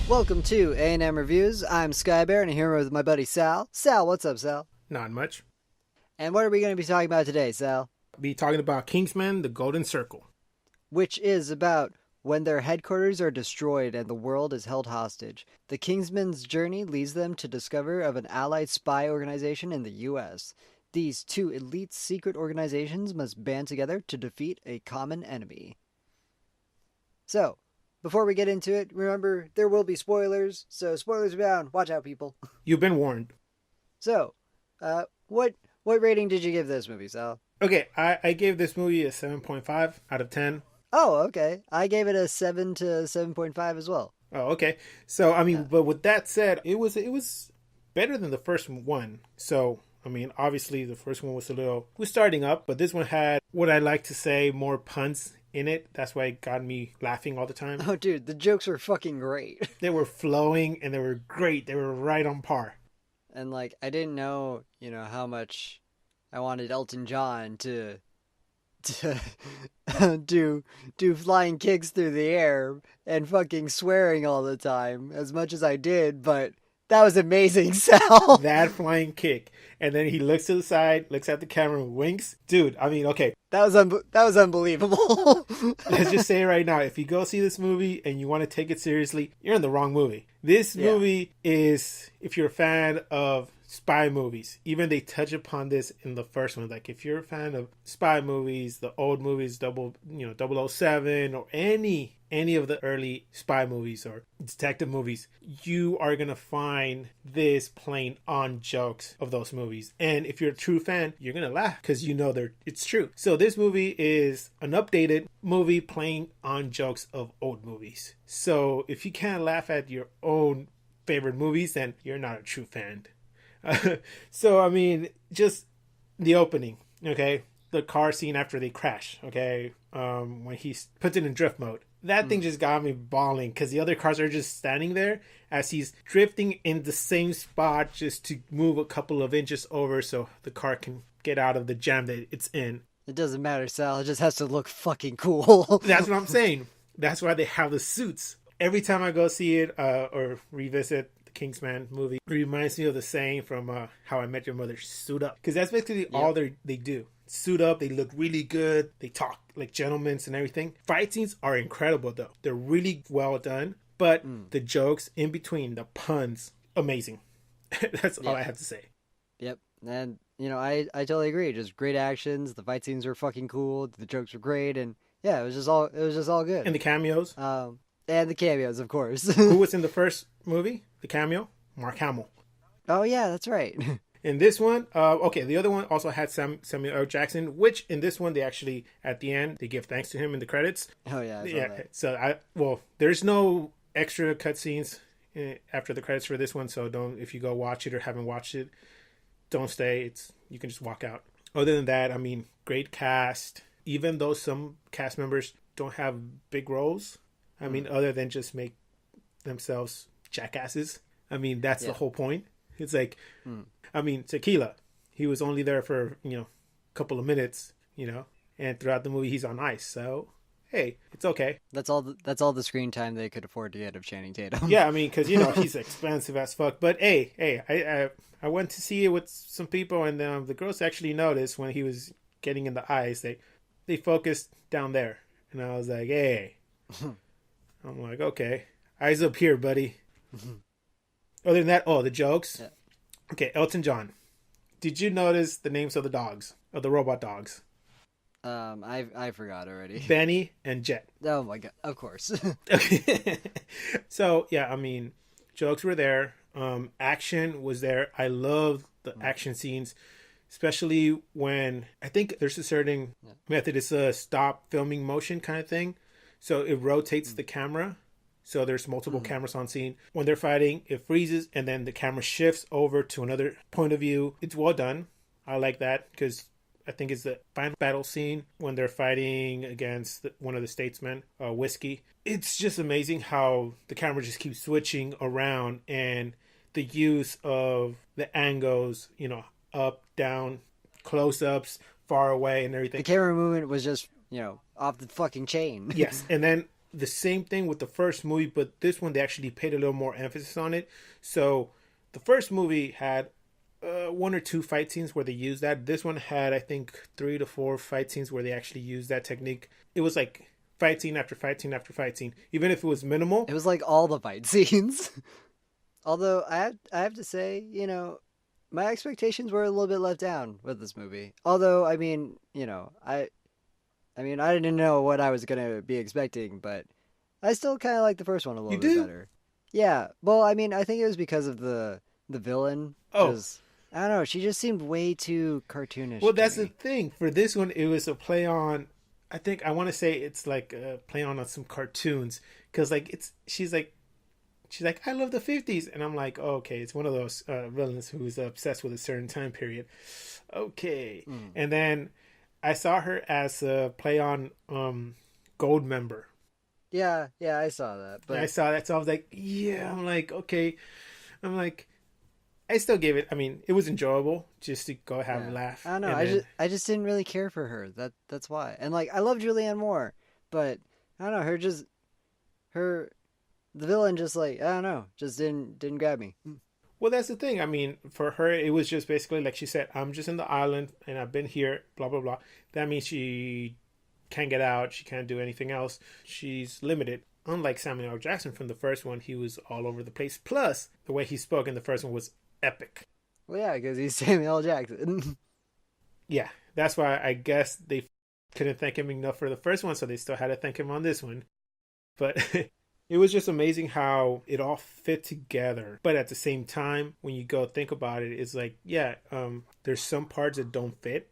Welcome to A&M Reviews. I'm Skybear and I'm here with my buddy Sal. Sal, what's up, Sal? Not much. And what are we going to be talking about today, Sal? Be talking about Kingsman, the Golden Circle. Which is about when their headquarters are destroyed and the world is held hostage. The Kingsman's journey leads them to discover of an allied spy organization in the U.S. These two elite secret organizations must band together to defeat a common enemy. So, before we get into it, remember, there will be spoilers, so spoilers abound. Watch out, people. You've been warned. So, what rating did you give this movie, Sal? Okay, I gave this movie a 7.5 out of 10. Oh, okay. I gave it a 7 to 7.5 as well. Oh, okay. So, I mean, but with that said, it was better than the first one. So, I mean, obviously the first one was starting up, but this one had, what I like to say, more puns in it. That's why it got me laughing all the time. Oh, dude, the jokes were fucking great. They were flowing and they were great. They were right on par. And, like, I didn't know, how much I wanted Elton John to do flying kicks through the air and fucking swearing all the time as much as I did, but that was amazing, Sal. That flying kick. And then he looks to the side, looks at the camera, and winks. Dude, I mean, okay. That was unbelievable. Let's just say right now, if you go see this movie and you want to take it seriously, you're in the wrong movie. This movie is, if you're a fan of spy movies, even they touch upon this in the first one. Like, if you're a fan of spy movies, the old movies, 007, or any of the early spy movies or detective movies, you are going to find this playing on jokes of those movies. And if you're a true fan, you're going to laugh because it's true. So this movie is an updated movie playing on jokes of old movies. So if you can't laugh at your own favorite movies, then you're not a true fan. So, I mean, just the opening, okay? The car scene after they crash, okay? When he puts it in drift mode. That thing just got me bawling because the other cars are just standing there as he's drifting in the same spot just to move a couple of inches over so the car can get out of the jam that it's in. It doesn't matter, Sal. It just has to look fucking cool. That's what I'm saying. That's why they have the suits. Every time I go see it or revisit the Kingsman movie, it reminds me of the saying from How I Met Your Mother, suit up. Because that's basically all they do. Suit up, they look really good, they talk like gentlemen and everything. Fight scenes are incredible though. They're really well done, but the jokes in between, the puns, amazing. That's all I have to say. Yep. And I totally agree. Just great actions, the fight scenes were fucking cool, the jokes were great, and yeah, it was just all good. And the cameos. And the cameos, of course. Who was in the first movie? The cameo? Mark Hamill. Oh yeah, that's right. In this one, the other one also had Samuel L. Jackson, which in this one, they actually, at the end, they give thanks to him in the credits. Oh, yeah. I saw that. So, there's no extra cutscenes after the credits for this one, so if you go watch it or haven't watched it, don't stay. You can just walk out. Other than that, I mean, great cast. Even though some cast members don't have big roles, I mean, other than just make themselves jackasses. I mean, that's the whole point. It's like... I mean, Tequila, he was only there for, a couple of minutes, and throughout the movie he's on ice. So, hey, it's okay. That's all the screen time they could afford to get of Channing Tatum. Yeah, I mean, because, he's expensive as fuck. But, hey, I went to see it with some people, and the girls actually noticed when he was getting in the ice, they focused down there. And I was like, hey. I'm like, okay, eyes up here, buddy. Other than that, the jokes. Yeah. Okay, Elton John. Did you notice the names of the dogs, of the robot dogs? I forgot already. Benny and Jet. Oh my god, of course. Okay. So, yeah, I mean, jokes were there. Action was there. I love the action scenes, especially when, I think there's a certain method. It's a stop filming motion kind of thing. So it rotates the camera. So there's multiple cameras on scene. When they're fighting, it freezes, and then the camera shifts over to another point of view. It's well done. I like that because I think it's the final battle scene when they're fighting against one of the statesmen, Whiskey. It's just amazing how the camera just keeps switching around, and the use of the angles, up, down, close-ups, far away, and everything. The camera movement was just, off the fucking chain. Yes, and then the same thing with the first movie, but this one they actually paid a little more emphasis on it. So the first movie had one or two fight scenes where they used that. This one had, I think, 3 to 4 fight scenes where they actually used that technique. It was like fight scene after fight scene after fight scene, even if it was minimal. It was like all the fight scenes. Although I have to say, my expectations were a little bit let down with this movie. Although, I mean, I didn't know what I was gonna be expecting, but I still kind of like the first one a You little bit do? better. Yeah, well, I mean, I think it was because of the villain. Oh, Because I don't know, she just seemed way too cartoonish well, to that's the me. thing. For this one, it was a play on. I think I want to say it's like a play on some cartoons because like she's like I love the 50s, and I'm like, oh, okay, it's one of those villains who's obsessed with a certain time period. Okay, Mm. and then I saw her as a play on Gold Member. Yeah, yeah, I saw that, And I but saw that, so I was like, yeah. I'm like, okay. I'm like, I still gave it. I mean, it was enjoyable just to go have a yeah, laugh, I don't know. and then I just didn't really care for her. That's why. And like, I love Julianne Moore, but I don't know. Her the villain just like I don't know, just didn't grab me. well, that's the thing. I mean, for her, it was just basically like she said, I'm just in the island and I've been here, blah, blah, blah. That means she can't get out. She can't do anything else. She's limited. Unlike Samuel L. Jackson from the first one, he was all over the place. Plus, the way he spoke in the first one was epic. Well, yeah, because he's Samuel L. Jackson. Yeah, that's why I guess they couldn't thank him enough for the first one, so they still had to thank him on this one. But it was just amazing how it all fit together. But at the same time, when you go think about it, it's like, yeah, there's some parts that don't fit.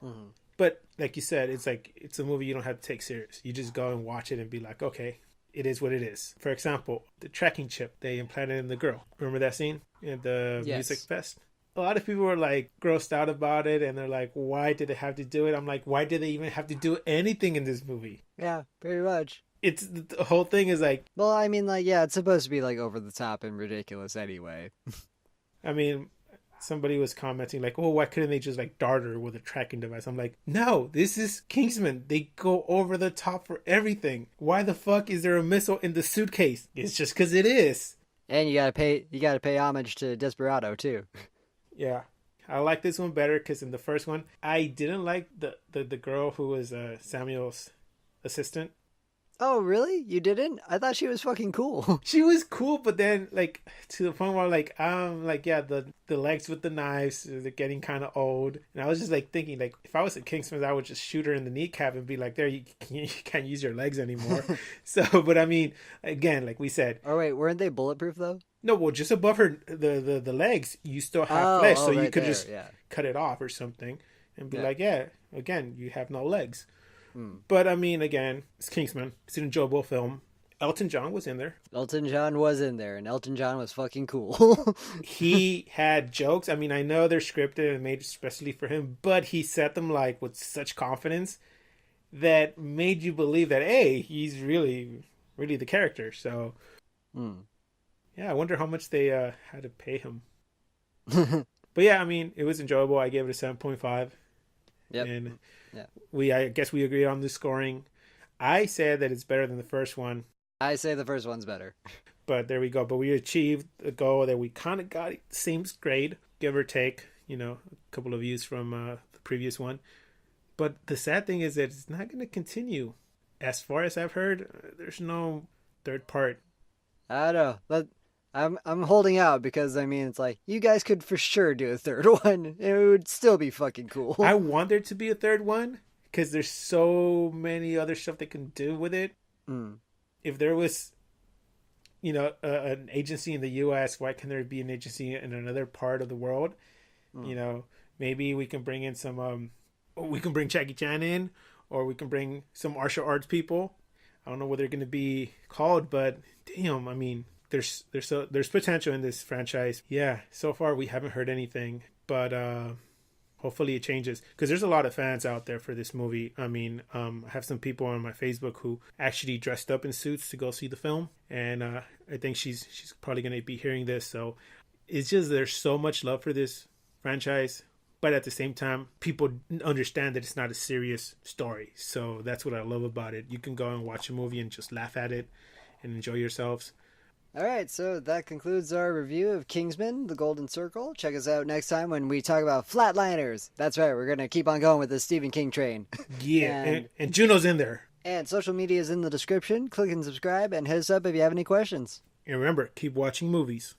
Mhm. But like you said, it's like it's a movie you don't have to take serious. You just go and watch it and be like, okay, it is what it is. For example, the tracking chip they implanted in the girl. Remember that scene at the music Yes. fest? A lot of people were like grossed out about it, and they're like, why did they have to do it? I'm like, why did they even have to do anything in this movie? Yeah, pretty much. It's the whole thing is like, Well, I mean, like, yeah, it's supposed to be like over the top and ridiculous anyway. I mean, somebody was commenting like, oh, why couldn't they just like dart her with a tracking device? I'm like, no, this is Kingsman. They go over the top for everything. Why the fuck is there a missile in the suitcase? It's just because it is. And you gotta pay homage to Desperado too. Yeah. I like this one better because in the first one, I didn't like the girl who was Samuel's assistant. Oh, really? You didn't? I thought she was fucking cool. She was cool, but then like to the point where like yeah, the legs with the knives they're getting kind of old, and I was just like thinking like if I was at Kingsman, I would just shoot her in the kneecap and be like, there, you can't use your legs anymore. So, but I mean, again, like we said, Oh wait, weren't they bulletproof though? no, well, just above her the legs, you still have Oh, flesh, oh, so you right could there. just Yeah, cut it off or something and be yeah. like, yeah, again, you have no legs. Hmm. But I mean, again, it's Kingsman. It's an enjoyable film. Elton John was in there. Elton John was in there, and Elton John was fucking cool. He had jokes. I mean, I know they're scripted and made especially for him, but he said them like with such confidence that made you believe that hey, he's really, really the character. So Hmm. yeah, I wonder how much they had to pay him. But yeah, I mean, it was enjoyable. I gave it a 7.5, Yep. and Yeah. I guess we agreed on the scoring. I said that it's better than the first one, I say the first one's better. but there we go. But we achieved a goal that we kind of got same grade, give or take, a couple of views from the previous one. But the sad thing is that it's not going to continue. As far as I've heard, there's no third part. I don't know. I'm holding out because I mean it's like you guys could for sure do a third one, and it would still be fucking cool. I want there to be a third one because there's so many other stuff they can do with it. Mm. If there was, an agency in the U.S., why can there be an agency in another part of the world? Mm. You know, maybe we can bring in some. We can bring Jackie Chan in, or we can bring some martial arts people. I don't know what they're going to be called, but damn, I mean, there's potential in this franchise. Yeah, so far we haven't heard anything, but hopefully it changes because there's a lot of fans out there for this movie. I mean, I have some people on my Facebook who actually dressed up in suits to go see the film, and I think she's probably going to be hearing this. So it's just there's so much love for this franchise. but at the same time, people understand that it's not a serious story. So that's what I love about it. You can go and watch a movie and just laugh at it and enjoy yourselves. All right, so that concludes our review of Kingsman, The Golden Circle. Check us out next time when we talk about Flatliners. That's right, we're going to keep on going with the Stephen King train. Yeah, and Juno's in there. And social media is in the description. Click and subscribe and hit us up if you have any questions. And remember, keep watching movies.